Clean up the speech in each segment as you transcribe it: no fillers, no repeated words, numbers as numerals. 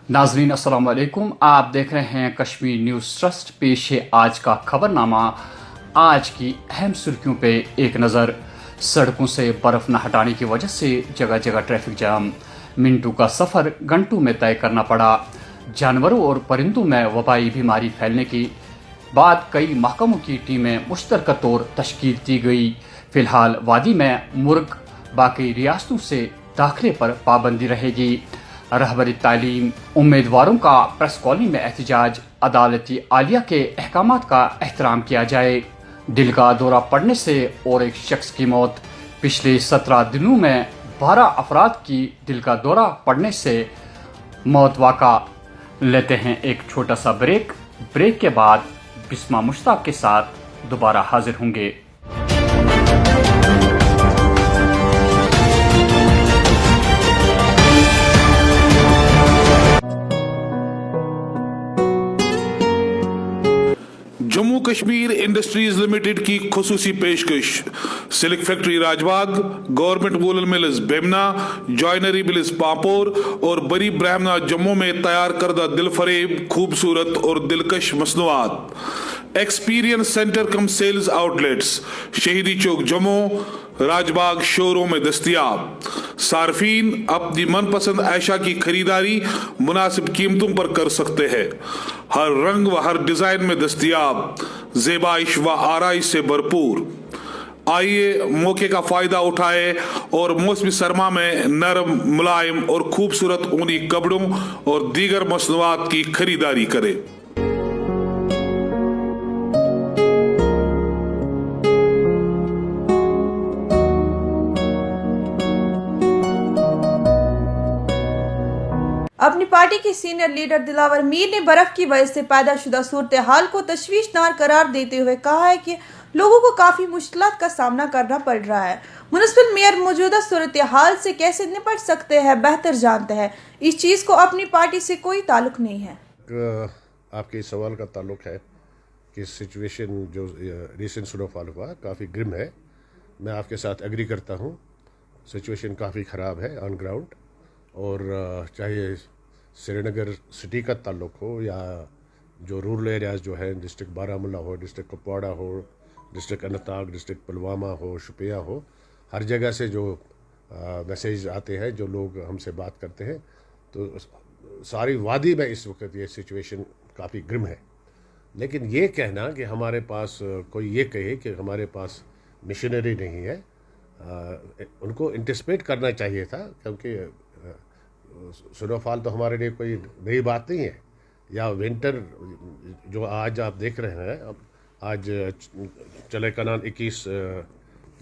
नाजरीन अस्सलाम वालेकुम। आप देख रहे हैं कश्मीर न्यूज़ ट्रस्ट। पेश है आज का खबरनामा। आज की अहम सुर्खियों पे एक नज़र। सड़कों से बर्फ़ न हटाने की वजह से जगह जगह ट्रैफिक जाम। मिनटों का सफ़र घंटों में तय करना पड़ा। जानवरों और परिंदों में वबाई बीमारी फैलने की बाद कई महकमों की टीमें मुश्तरका तौर तश्कील दी गई। फ़िलहाल वादी में मुर्ग, बाकी रियासतों से दाखिले पर पाबंदी रहेगी। रहबरी तालीम, उम्मीदवारों का प्रेस कॉलोनी में एहतजाज। अदालती आलिया के अहकामात का एहतराम किया जाए। दिल का दौरा पड़ने से और एक शख्स की मौत। पिछले 17 दिनों में 12 अफराद की दिल का दौरा पड़ने से मौत वाक़ा। लेते हैं एक छोटा सा ब्रेक के बाद बिस्मा मुश्ताक के साथ दोबारा हाजिर होंगे। जम्मू कश्मीर इंडस्ट्रीज लिमिटेड की खुसूसी पेशकश। Silk factory Rajbagh, government woollen mills Bemina, joinery mills Pampore और बरी ब्राह्मणा जम्मू में तैयार करदा दिलफरेब, खूबसूरत और दिलकश मसनूआत। एक्सपीरियंस सेंटर कम सेल्स आउटलेट्स शहीदी चौक जम्मू, राजबाग शोरों में दस्तियाब। सार्फिन अपनी मनपसंद ऐशा की खरीदारी मुनासिब कीमतों पर कर सकते हैं। हर रंग व हर डिजाइन में दस्तियाब, ज़ेबाइश व आराइश से भरपूर। आइए मौके का फायदा उठाए और मौसमी सरमा में नरम, मुलायम और खूबसूरत ऊनी कपड़ों और दीगर मसनूआत की खरीदारी करें। अपनी पार्टी के सीनियर लीडर दिलावर मीर ने बर्फ की वजह से पैदा शुदा सूरत हाल को तशवीशनाक करार देते हुए कहा है कि लोगों को काफी मुश्किलात का सामना करना पड़ रहा है। म्युनिसिपल मेयर मौजूदा सूरत हाल से कैसे निपट सकते हैं बेहतर जानते हैं। इस चीज को अपनी पार्टी से कोई ताल्लुक नहीं है। आपके सवाल का ताल्लुक है कि सिचुएशन जो रिसेंट स्नोफॉल हुआ काफ़ी ग्रिम है। मैं आपके साथ एग्री करता हूँ। सिचुएशन काफ़ी ख़राब है ऑन ग्राउंड। और चाहे श्रीनगर सिटी का ताल्लुक हो या जो रूरल एरियाज़ जो है, डिस्ट्रिक्ट बारामूला हो, डिस्ट्रिक्ट कुपवाड़ा हो, डिस्ट्रिक्ट अनंतनाग, डिस्ट्रिक्ट पुलवामा हो, शुपिया हो, हर जगह से जो मैसेज आते हैं, जो लोग हमसे बात करते हैं, तो सारी वादी में इस वक्त ये सिचुएशन काफ़ी ग्रिम है। लेकिन ये कहना कि हमारे पास कोई ये कहे कि हमारे पास मशीनरी नहीं है, उनको एंटिसिपेट करना चाहिए था, क्योंकि स्नोफॉल तो हमारे लिए कोई नई बात नहीं है। या विंटर जो आज आप देख रहे हैं, आज चले कनान 21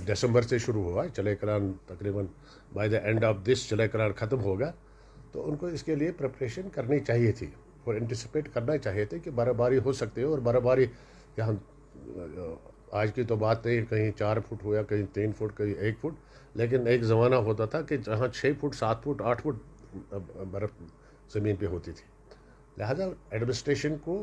दिसंबर से शुरू हुआ है। चले कनान तकरीबन by the end of this चले कनान ख़त्म होगा। तो उनको इसके लिए प्रिपरेशन करनी चाहिए थी और एंटिसिपेट करना चाहिए थे कि बर्फ़बारी हो सकती है। और बर्फ़बारी यहाँ आज की तो बात नहीं, कहीं 4 फुट हुआ, कहीं 3 फुट, कहीं 1 फुट। लेकिन एक ज़माना होता था कि जहाँ 6 फुट, 7 फुट, 8 फुट बर्फ़ ज़मीन पे होती थी। लिहाजा एडमिनिस्ट्रेशन को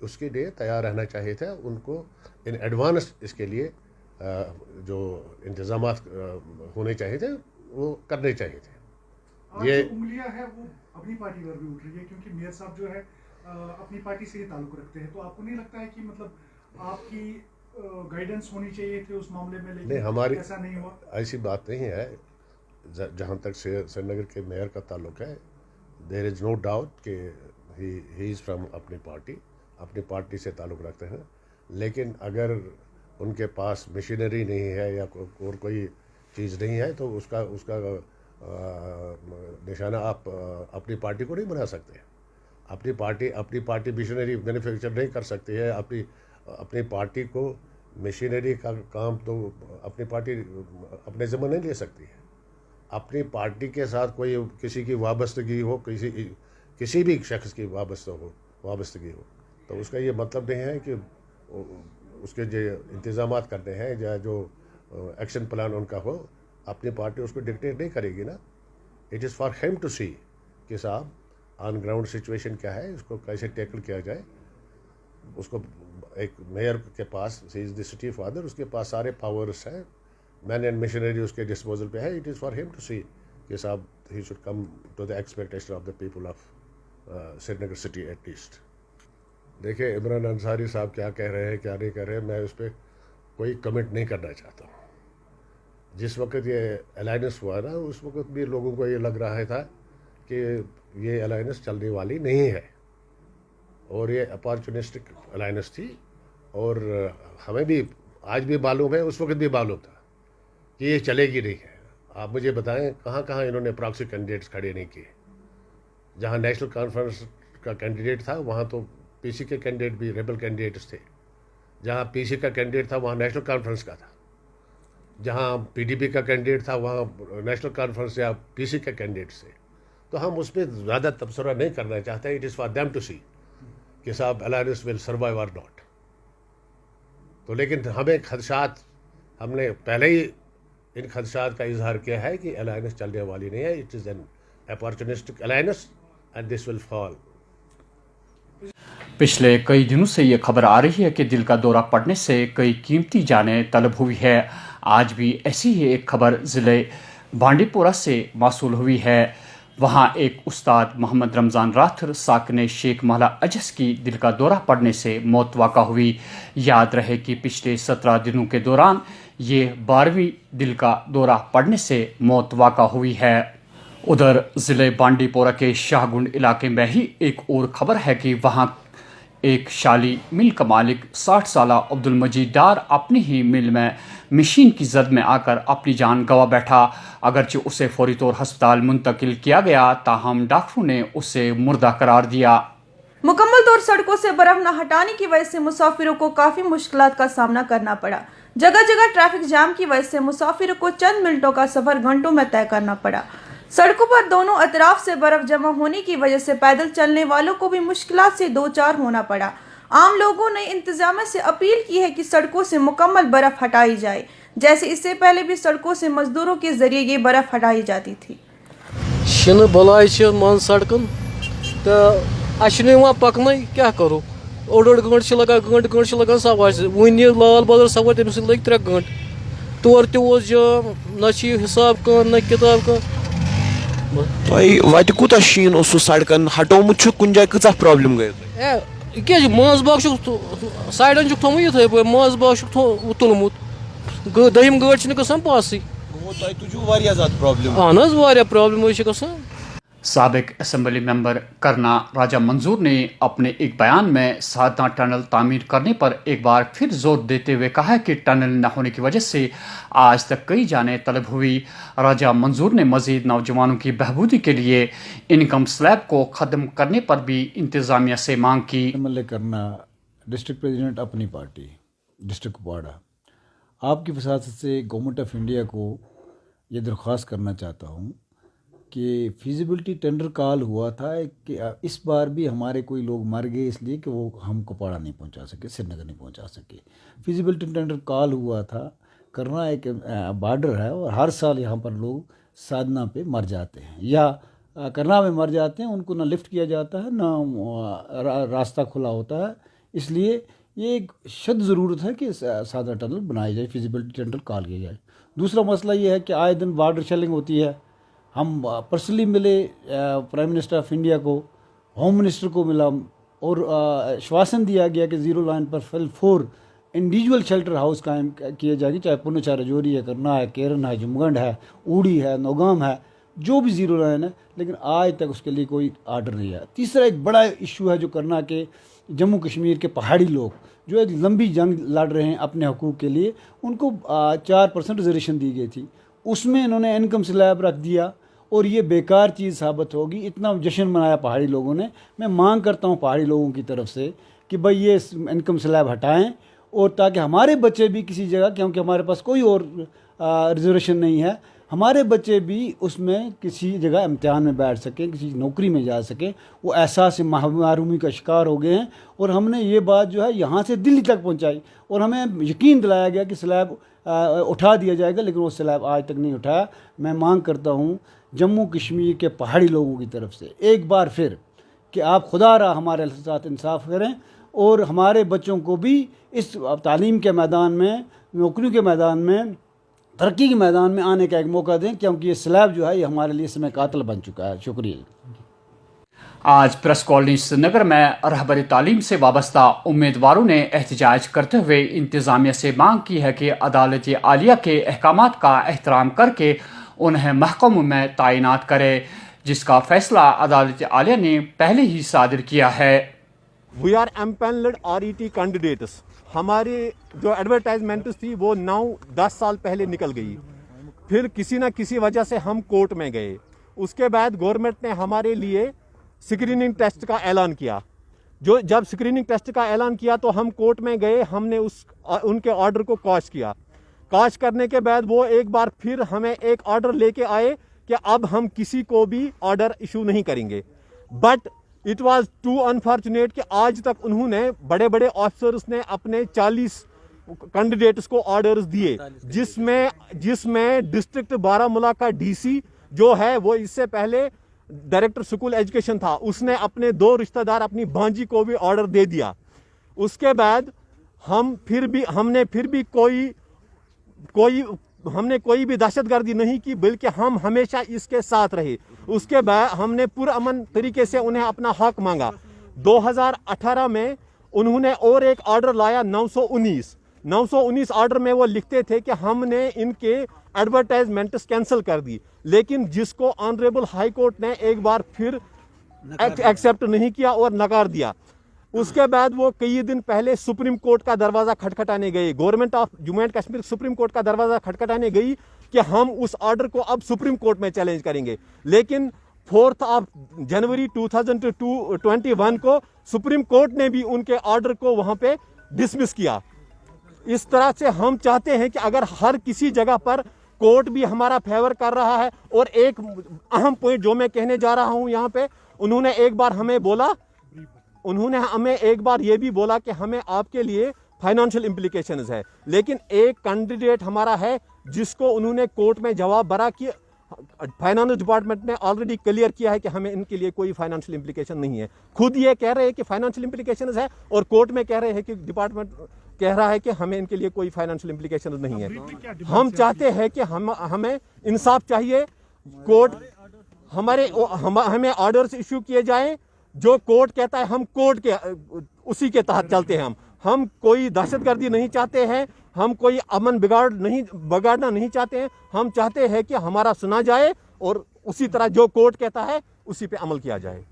उसके लिए तैयार रहना चाहिए था। उनको इन एडवांस इसके लिए जो इंतज़ामात होने चाहिए थे वो करने चाहिए थे। आज ये उंगलियां है वो अपनी पार्टी पर भी उठ रही है, क्योंकि मेयर साहब जो है अपनी पार्टी से ही ताल्लुक रखते हैं। तो आपको नहीं लगता है कि मतलब आपकी गाइडेंस होनी चाहिए थी उस मामले में, लेकिन नहीं, हमारी ऐसा नहीं हुआ? ऐसी बात नहीं है। जहाँ तक श्रीनगर के मेयर का ताल्लुक है, देयर इज़ नो डाउट कि ही इज़ फ्रॉम अपनी पार्टी से ताल्लुक़ रखते हैं। लेकिन अगर उनके पास मशीनरी नहीं है या और कोई चीज़ नहीं है तो उसका निशाना आप अपनी पार्टी को नहीं बना सकते। अपनी पार्टी मशीनरी मैन्युफैक्चर नहीं कर सकती है। अपनी पार्टी को मशीनरी का काम तो अपनी पार्टी अपने ज़िम्मे नहीं ले सकती है। अपनी पार्टी के साथ कोई किसी की वाबस्तगी हो, किसी भी शख्स की वाबस्तगी हो, तो उसका ये मतलब नहीं है कि उसके जो इंतज़ामात करने हैं या जो एक्शन प्लान उनका हो, अपनी पार्टी उसको डिक्टेट नहीं करेगी ना। It is for him to see कि साहब ऑन ग्राउंड सिचुएशन क्या है, इसको कैसे टैकल किया जाए। उसको एक मेयर के पास, he is the city father, उसके पास सारे पावर्स हैं, मैन एंड मशीनरी उसके डिस्पोजल पे है। It is for him to see कि साहब he should come to the expectation of the people of Srinagar city at least. دیکھیں عمران انصاری صاحب کیا کہہ رہے ہیں کیا نہیں کہہ رہے ہیں میں اس پہ کوئی کمنٹ نہیں کرنا چاہتا ہوں. جس وقت یہ الائنس ہوا نا اس وقت بھی لوگوں کو یہ لگ رہا تھا کہ یہ الائنس چلنے والی نہیں ہے اور یہ اپارچونسٹک الائنس تھی اور ہمیں بھی آج بھی معلوم ہے اس وقت بھی معلوم تھا کہ یہ چلے گی نہیں ہے. آپ مجھے بتائیں کہاں کہاں انہوں نے پراکسی کینڈیڈیٹس کھڑے نہیں کیے. جہاں نیشنل کانفرنس کا کینڈیڈیٹ تھا وہاں تو پی سی کے کینڈیڈیٹ بھی ریبل کینڈیڈیٹس تھے. جہاں پی سی کا کینڈیڈیٹ تھا وہاں نیشنل کانفرنس کا تھا. جہاں پی ڈی پی کا کینڈیڈیٹ تھا وہاں نیشنل کانفرنس یا پی سی کے کینڈیڈیٹس تھے. تو ہم اس پہ زیادہ تبصرہ نہیں کرنا چاہتے. It is for them to see کہ صاحب alliance will survive or not. تو لیکن ہمیں خدشات ہم نے پہلے ہی ان خدشات کا اظہار کیا ہے کہ الائنس چلنے والی نہیں ہے. It is an opportunistic alliance and this will fall. پچھلے کئی دنوں سے یہ خبر آ رہی ہے کہ دل کا دورہ پڑنے سے کئی قیمتی جانیں طلب ہوئی ہے. آج بھی ایسی ہی ایک خبر ضلع بانڈی پورہ سے موصول ہوئی ہے. وہاں ایک استاد محمد رمضان راتھر ساکن شیخ محلہ اجس کی دل کا دورہ پڑنے سے موت واقع ہوئی. یاد رہے کہ پچھلے 17 دنوں کے دوران یہ 12ویں دل کا دورہ پڑنے سے موت واقع ہوئی ہے. ادھر ضلع بانڈی پورہ کے شاہ گنڈ علاقے میں ہی ایک اور خبر ہے کہ وہاں ایک شالی مل کا مالک 60 سالہ عبد المجید ڈار اپنی ہی مل میں مشین کی زد میں آ کر اپنی جان گنوا بیٹھا. اگرچہ اسے فوری طور ہسپتال منتقل کیا گیا تاہم ڈاکٹروں نے اسے مردہ قرار دیا. مکمل طور سڑکوں سے برف نہ ہٹانے کی وجہ سے مسافروں کو کافی مشکلات کا سامنا کرنا پڑا. جگہ جگہ ٹریفک جام کی وجہ سے مسافروں کو چند منٹوں کا سفر گھنٹوں میں طے کرنا پڑا. سڑکوں پر دونوں اطراف سے برف جمع ہونے کی وجہ سے پیدل چلنے والوں کو بھی مشکلات سے دوچار ہونا پڑا. عام لوگوں نے انتظامیہ سے اپیل کی ہے کہ سڑکوں سے مکمل برف ہٹائی جائے جیسے اس سے پہلے بھی سڑکوں سے مزدوروں کے ذریعے یہ برف ہٹائی جاتی تھی. شن بلائی من سڑکن تو اچھا پکن کیا کرو اوڑ گنٹ گنٹ لگان سوار ون لال بازر سوار تم سی لگ 3 گنٹ تور تس جام نہ حساب کان نہ کتاب کان. وتہ کوتاہ شین اس سڑکن ہٹومت کن جائے کۭژاہ پرابلم گئی کیا ماز باغ سائڈن تھومت یتھے پٲٹھۍ ماز باغ تلمت دٔیِم گٲڑۍ چھنہٕ گژھان پاسٕے. تۄہہِ تُجوٕ واریاہ زیادٕ پرابلم. اہن حظ واریاہ پرابلم چھِ گژھان. سابق اسمبلی ممبر کرنا راجہ منظور نے اپنے ایک بیان میں سادنا ٹنل تعمیر کرنے پر ایک بار پھر زور دیتے ہوئے کہا کہ ٹنل نہ ہونے کی وجہ سے آج تک کئی جانیں طلب ہوئی. راجہ منظور نے مزید نوجوانوں کی بہبودی کے لیے انکم سلیب کو ختم کرنے پر بھی انتظامیہ سے مانگ کی. کرنا ڈسٹرکٹ پریزیڈنٹ اپنی پارٹی ڈسٹرکٹ کپواڑہ آپ کی وساطت سے گورنمنٹ آف انڈیا کو یہ درخواست کرنا چاہتا ہوں کہ فیزیبلٹی ٹینڈر کال ہوا تھا کہ اس بار بھی ہمارے کوئی لوگ مر گئے اس لیے کہ وہ ہم کپواڑہ نہیں پہنچا سکے سری نگر نہیں پہنچا سکے. فیزیبلٹی ٹینڈر کال ہوا تھا. کرنا ایک بارڈر ہے اور ہر سال یہاں پر لوگ سادنا پہ مر جاتے ہیں یا کرنا میں مر جاتے ہیں. ان کو نہ لفٹ کیا جاتا ہے نہ راستہ کھلا ہوتا ہے. اس لیے یہ ایک شد ضرورت ہے کہ سادنا ٹنل بنایا جائے فیزیبلٹی ٹینڈر کال کیا جائے. دوسرا مسئلہ یہ ہے کہ آئے دن بارڈر شیلنگ ہوتی ہے. ہم پرسنلی ملے پرائم منسٹر آف انڈیا کو ہوم منسٹر کو ملا اور شواسن دیا گیا کہ 0 لائن پر 4 انڈیویجول شیلٹر ہاؤس قائم کیے جائے گی چاہے پونچھا رجوری ہے کرنا ہے کیرن ہے جمگنڈ ہے اوڑی ہے نوگام ہے جو بھی 0 لائن ہے لیکن آج تک اس کے لیے کوئی آرڈر نہیں ہے. تیسرا ایک بڑا ایشو ہے جو کرنا کہ جموں کشمیر کے پہاڑی لوگ جو ایک لمبی جنگ لڑ رہے ہیں اپنے حقوق کے لیے ان کو 4% ریزرویشن دی گئی تھی. اس میں انہوں نے انکم سلیب رکھ دیا اور یہ بیکار چیز ثابت ہوگی. اتنا جشن منایا پہاڑی لوگوں نے. میں مانگ کرتا ہوں پہاڑی لوگوں کی طرف سے کہ بھائی یہ انکم سلیب ہٹائیں اور تاکہ ہمارے بچے بھی کسی جگہ کیونکہ ہمارے پاس کوئی اور ریزرویشن نہیں ہے ہمارے بچے بھی اس میں کسی جگہ امتحان میں بیٹھ سکیں کسی نوکری میں جا سکیں. وہ احساس محرومی کا شکار ہو گئے ہیں اور ہم نے یہ بات جو ہے یہاں سے دلی تک پہنچائی اور ہمیں یقین دلایا گیا کہ سلیب اٹھا دیا جائے گا لیکن وہ سلیب آج تک نہیں اٹھایا. میں مانگ کرتا ہوں جموں کشمیر کے پہاڑی لوگوں کی طرف سے ایک بار پھر کہ آپ خدا را ہمارے ساتھ انصاف کریں اور ہمارے بچوں کو بھی اس تعلیم کے میدان میں نوکریوں کے میدان میں ترقی کے میدان میں آنے کا ایک موقع دیں کیونکہ یہ سلیب جو ہے یہ ہمارے لیے سمے قاتل بن چکا ہے. شکریہ. आज प्रेस कॉलोनी श्रीनगर में रहबर तालीम से वाबस्ता उम्मीदवारों ने एहतजाज करते हुए इंतज़ामिया से मांग की है कि अदालत आलिया के अहकामात का एहतराम करके उन्हें महकमों में तैनात करे, जिसका फैसला अदालत आलिया ने पहले ही सादिर किया है। We are empanelled RET candidates. हमारी जो एडवर्टाइजमेंट्स थी वो 9-10 साल पहले निकल गई, फिर किसी न किसी वजह से हम कोर्ट में गए। उसके बाद गवर्नमेंट ने हमारे लिए स्क्रीनिंग टेस्ट का ऐलान किया। जब स्क्रीनिंग टेस्ट का ऐलान किया तो हम कोर्ट में गए, हमने उनके ऑर्डर को कॉश किया। कॉश करने के बाद वो एक बार फिर हमें एक ऑर्डर लेके आए कि अब हम किसी को भी ऑर्डर इशू नहीं करेंगे। But it was too unfortunate कि आज तक उन्होंने बड़े बड़े ऑफिसर्स ने अपने 40 कैंडिडेट्स को ऑर्डर्स दिए, जिसमें डिस्ट्रिक्ट बारामूला का DC जो है वो इससे पहले डायरेक्टर स्कूल एजुकेशन था, उसने अपने 2 रिश्तेदार अपनी भांजी को भी ऑर्डर दे दिया। उसके बाद हमने फिर भी कोई भी दहशतगर्दी नहीं की, बल्कि हम हमेशा इसके साथ रहे। उसके बाद हमने पुरअमन तरीके से उन्हें अपना हक मांगा। 2018 में उन्होंने और एक ऑर्डर लाया 919 ऑर्डर में वो लिखते थे कि हमने इनके एडवर्टाइजमेंट्स कैंसिल कर दी, लेकिन जिसको ऑनरेबल हाई कोर्ट ने एक बार फिर एक्सेप्ट नहीं किया और नकार दिया। उसके बाद वो कई दिन पहले सुप्रीम कोर्ट का दरवाज़ा खटखटाने गए, government of Jammu and Kashmir supreme court का दरवाज़ा खटखटाने गई कि हम उस ऑर्डर को अब सुप्रीम कोर्ट में चैलेंज करेंगे। लेकिन 4 जनवरी 2021 को सुप्रीम कोर्ट ने भी उनके ऑर्डर को वहाँ पे डिसमिस किया। इस तरह से हम चाहते हैं कि अगर हर किसी जगह पर कोर्ट भी हमारा फेवर कर रहा है, और एक अहम पॉइंट जो मैं कहने जा रहा हूँ यहाँ पे, उन्होंने हमें एक बार ये भी बोला कि हमें आपके लिए फाइनेंशियल इम्प्लीकेशंस है, लेकिन एक कैंडिडेट हमारा है जिसको उन्होंने कोर्ट में जवाब भरा कि फाइनेंस डिपार्टमेंट ने ऑलरेडी क्लियर किया है कि हमें इनके लिए कोई फाइनेंशियल इम्प्लीकेशन नहीं है। खुद ये कह रहे हैं कि फाइनेंशियल इम्प्लीकेशंस है, और कोर्ट में कह रहे हैं कि डिपार्टमेंट कह रहा है कि हमें इनके लिए कोई फाइनेंशियल इम्प्लीकेशन नहीं है। हम चाहते हैं कि हमें इंसाफ चाहिए। कोर्ट हमें ऑर्डर्स इशू किए जाएं, जो कोर्ट कहता है हम कोर्ट के उसी के तहत चलते हैं। हम कोई दहशतगर्दी नहीं चाहते हैं, हम कोई अमन बिगाड़ना नहीं चाहते हैं। हम चाहते हैं कि हमारा सुना जाए और उसी तरह जो कोर्ट कहता है उसी पे अमल किया जाए।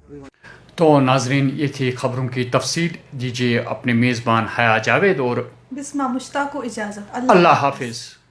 तो नाजरीन, ये थी खबरों की तफसील। दीजिए अपने मेज़बान हया जावेद और बिस्मा मुश्ताक को इजाज़त। अल्लाह हाफिज़।